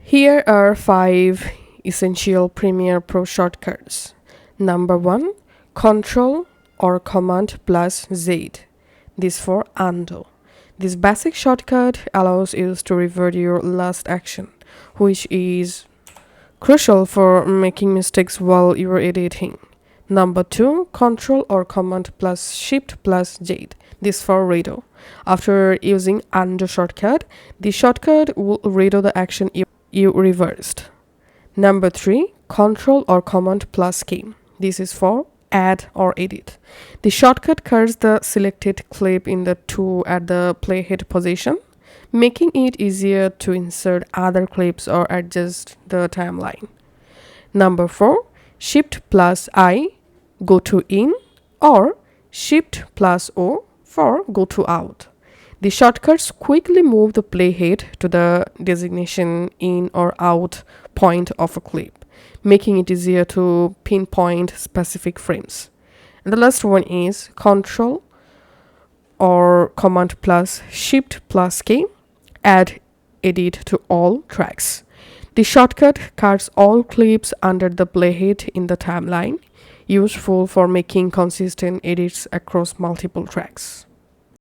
Here are 5 essential Premiere Pro shortcuts. Number 1, Control or Command plus Z. This for undo. This basic shortcut allows you to revert your last action, which is crucial for making mistakes while you are editing. Number 2, Control or Command plus Shift plus Z. This for redo. After using undo shortcut, the shortcut will redo the action you reversed. Number 3, Control or Command plus K. This is for add or edit. The shortcut cuts the selected clip in the 2 at the playhead position, making it easier to insert other clips or adjust the timeline. Number 4, Shift plus I, go to in, or Shift plus O for go to out. The shortcuts quickly move the playhead to the designation in or out point of a clip, making it easier to pinpoint specific frames. And the last one is Control or Command plus Shift plus K, add edit to all tracks. The shortcut cuts all clips under the playhead in the timeline, useful for making consistent edits across multiple tracks.